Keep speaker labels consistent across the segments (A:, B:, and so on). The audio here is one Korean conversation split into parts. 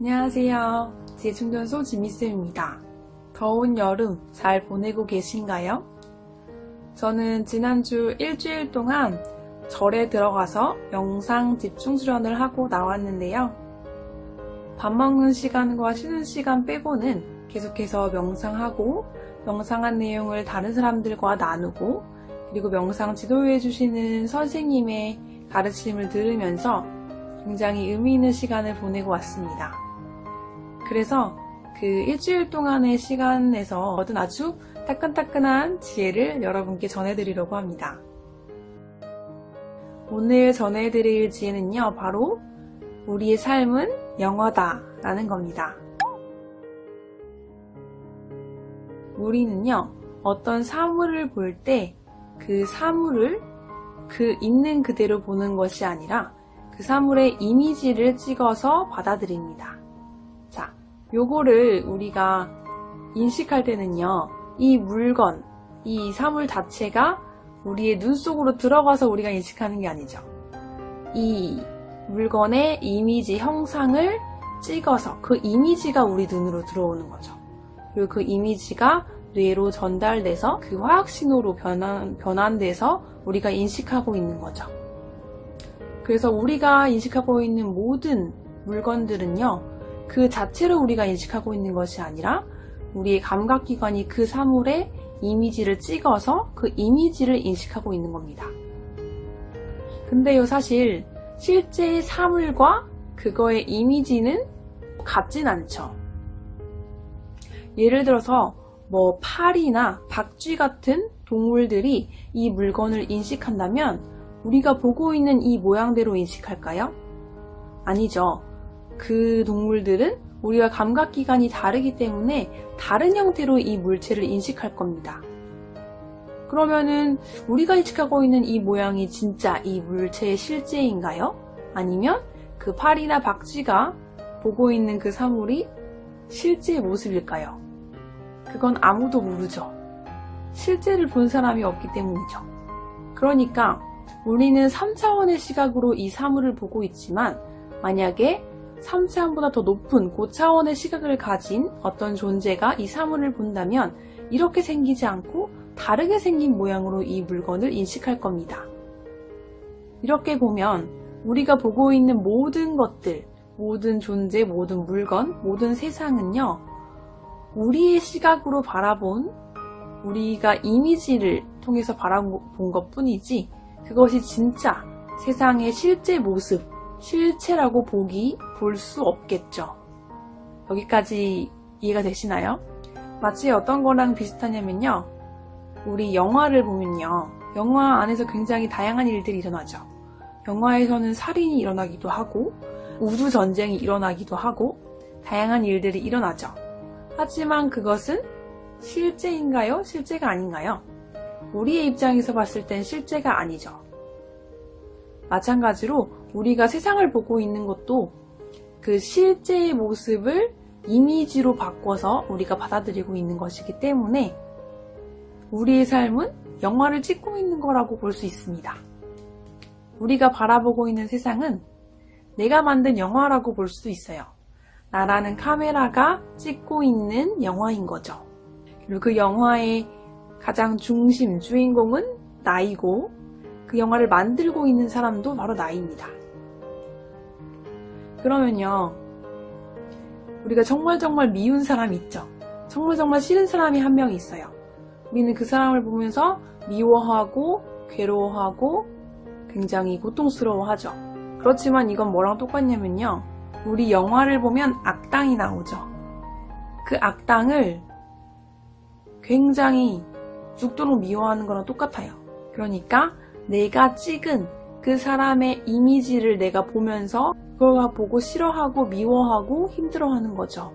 A: 안녕하세요. 재충전소 지미쌤입니다. 더운 여름 잘 보내고 계신가요? 저는 지난주 일주일 동안 절에 들어가서 명상 집중 수련을 하고 나왔는데요. 밥 먹는 시간과 쉬는 시간 빼고는 계속해서 명상하고 명상한 내용을 다른 사람들과 나누고 그리고 명상 지도해 주시는 선생님의 가르침을 들으면서 굉장히 의미 있는 시간을 보내고 왔습니다. 그래서 그 일주일 동안의 시간에서 얻은 아주 따끈따끈한 지혜를 여러분께 전해드리려고 합니다. 오늘 전해드릴 지혜는요, 바로 우리의 삶은 영화다 라는 겁니다. 우리는요, 어떤 사물을 볼 때 그 사물을 그 있는 그대로 보는 것이 아니라 그 사물의 이미지를 찍어서 받아들입니다. 자, 요거를 우리가 인식할 때는요, 이 물건, 이 사물 자체가 우리의 눈 속으로 들어가서 우리가 인식하는 게 아니죠. 이 물건의 이미지 형상을 찍어서 그 이미지가 우리 눈으로 들어오는 거죠. 그리고 그 이미지가 뇌로 전달돼서 그 화학신호로 변환돼서 우리가 인식하고 있는 거죠. 그래서 우리가 인식하고 있는 모든 물건들은요, 그 자체로 우리가 인식하고 있는 것이 아니라 우리의 감각기관이 그 사물의 이미지를 찍어서 그 이미지를 인식하고 있는 겁니다. 근데요, 사실 실제의 사물과 그거의 이미지는 같진 않죠. 예를 들어서 파리나 박쥐 같은 동물들이 이 물건을 인식한다면 우리가 보고 있는 이 모양대로 인식할까요? 아니죠. 그 동물들은 우리와 감각기관이 다르기 때문에 다른 형태로 이 물체를 인식할 겁니다. 그러면은 우리가 인식하고 있는 이 모양이 진짜 이 물체의 실제인가요? 아니면 그 파리나 박쥐가 보고 있는 그 사물이 실제의 모습일까요? 그건 아무도 모르죠. 실제를 본 사람이 없기 때문이죠. 그러니까 우리는 3차원의 시각으로 이 사물을 보고 있지만 만약에 3차원보다 더 높은 고차원의 시각을 가진 어떤 존재가 이 사물을 본다면 이렇게 생기지 않고 다르게 생긴 모양으로 이 물건을 인식할 겁니다. 이렇게 보면 우리가 보고 있는 모든 것들, 모든 존재, 모든 물건, 모든 세상은요, 우리의 시각으로 바라본 우리가 이미지를 통해서 바라본 것 뿐이지 그것이 진짜 세상의 실제 모습, 실체라고 볼 수 없겠죠. 여기까지 이해가 되시나요? 마치 어떤 거랑 비슷하냐면요, 우리 영화를 보면요, 영화 안에서 굉장히 다양한 일들이 일어나죠. 영화에서는 살인이 일어나기도 하고 우주 전쟁이 일어나기도 하고 다양한 일들이 일어나죠. 하지만 그것은 실제인가요? 실제가 아닌가요? 우리의 입장에서 봤을 땐 실제가 아니죠. 마찬가지로 우리가 세상을 보고 있는 것도 그 실제의 모습을 이미지로 바꿔서 우리가 받아들이고 있는 것이기 때문에 우리의 삶은 영화를 찍고 있는 거라고 볼 수 있습니다. 우리가 바라보고 있는 세상은 내가 만든 영화라고 볼 수도 있어요. 나라는 카메라가 찍고 있는 영화인 거죠. 그리고 그 영화의 가장 중심, 주인공은 나이고 그 영화를 만들고 있는 사람도 바로 나입니다. 그러면요, 우리가 정말 미운 사람이 있죠. 정말 싫은 사람이 한 명 있어요. 우리는 그 사람을 보면서 미워하고 괴로워하고 굉장히 고통스러워하죠. 그렇지만 이건 뭐랑 똑같냐면요, 우리 영화를 보면 악당이 나오죠. 그 악당을 굉장히 죽도록 미워하는 거랑 똑같아요. 그러니까 내가 찍은 그 사람의 이미지를 내가 보면서 그걸 보고 싫어하고 미워하고 힘들어하는 거죠.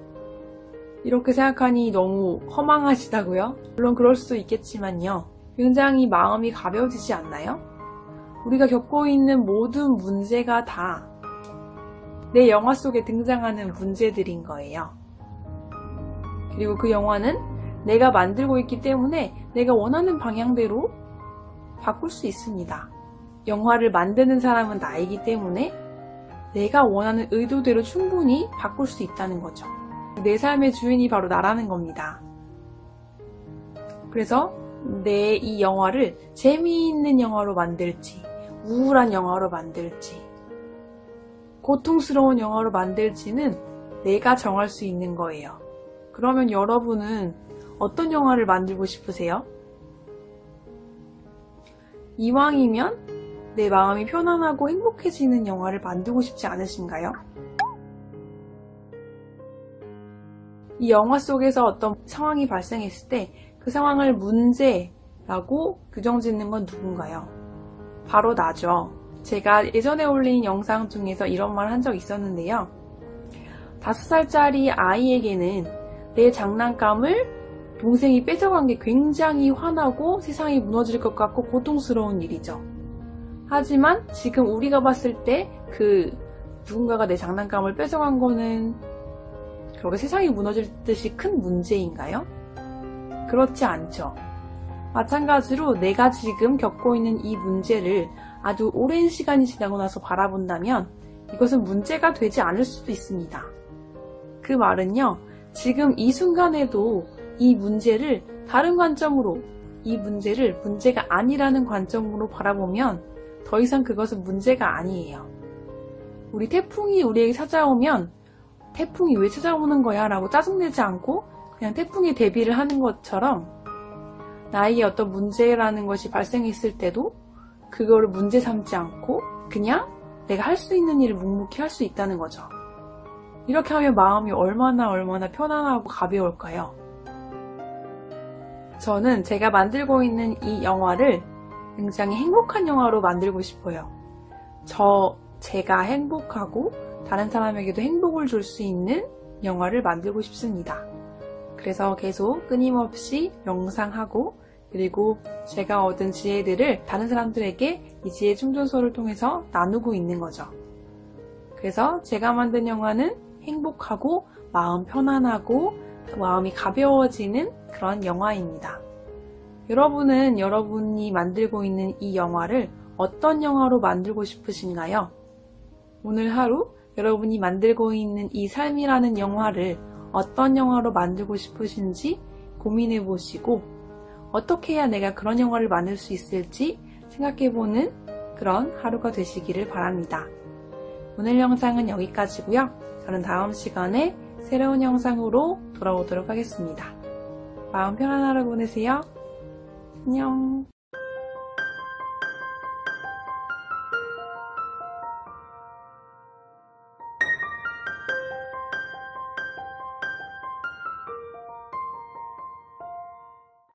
A: 이렇게 생각하니 너무 허망하시다고요? 물론 그럴 수도 있겠지만요, 굉장히 마음이 가벼워지지 않나요? 우리가 겪고 있는 모든 문제가 다 내 영화 속에 등장하는 문제들인 거예요. 그리고 그 영화는 내가 만들고 있기 때문에 내가 원하는 방향대로 바꿀 수 있습니다. 영화를 만드는 사람은 나이기 때문에 내가 원하는 의도대로 충분히 바꿀 수 있다는 거죠. 내 삶의 주인이 바로 나라는 겁니다. 그래서 내 이 영화를 재미있는 영화로 만들지, 우울한 영화로 만들지, 고통스러운 영화로 만들지는 내가 정할 수 있는 거예요. 그러면 여러분은 어떤 영화를 만들고 싶으세요? 이왕이면 내 마음이 편안하고 행복해지는 영화를 만들고 싶지 않으신가요? 이 영화 속에서 어떤 상황이 발생했을 때 그 상황을 문제라고 규정짓는 건 누군가요? 바로 나죠. 제가 예전에 올린 영상 중에서 이런 말 한 적 있었는데요. 5살짜리 아이에게는 내 장난감을 동생이 뺏어간 게 굉장히 화나고 세상이 무너질 것 같고 고통스러운 일이죠. 하지만 지금 우리가 봤을 때 누군가가 내 장난감을 뺏어간 거는 그렇게 세상이 무너질 듯이 큰 문제인가요? 그렇지 않죠. 마찬가지로 내가 지금 겪고 있는 이 문제를 아주 오랜 시간이 지나고 나서 바라본다면 이것은 문제가 되지 않을 수도 있습니다. 그 말은요, 지금 이 순간에도 이 문제를 다른 관점으로, 이 문제를 문제가 아니라는 관점으로 바라보면 더 이상 그것은 문제가 아니에요. 우리 태풍이 우리에게 찾아오면 태풍이 왜 찾아오는 거야? 라고 짜증내지 않고 그냥 태풍에 대비를 하는 것처럼 나에게 어떤 문제라는 것이 발생했을 때도 그거를 문제 삼지 않고 그냥 내가 할 수 있는 일을 묵묵히 할 수 있다는 거죠. 이렇게 하면 마음이 얼마나 편안하고 가벼울까요? 저는 제가 만들고 있는 이 영화를 굉장히 행복한 영화로 만들고 싶어요. 제가 행복하고 다른 사람에게도 행복을 줄 수 있는 영화를 만들고 싶습니다. 그래서 계속 끊임없이 명상하고 그리고 제가 얻은 지혜들을 다른 사람들에게 이 지혜 충전소를 통해서 나누고 있는 거죠. 그래서 제가 만든 영화는 행복하고 마음 편안하고 마음이 가벼워지는 그런 영화입니다. 여러분은 여러분이 만들고 있는 이 영화를 어떤 영화로 만들고 싶으신가요? 오늘 하루 여러분이 만들고 있는 이 삶이라는 영화를 어떤 영화로 만들고 싶으신지 고민해 보시고 어떻게 해야 내가 그런 영화를 만들 수 있을지 생각해보는 그런 하루가 되시기를 바랍니다. 오늘 영상은 여기까지고요. 저는 다음 시간에 새로운 영상으로 돌아오도록 하겠습니다. 마음 편한 하루 보내세요. 안녕.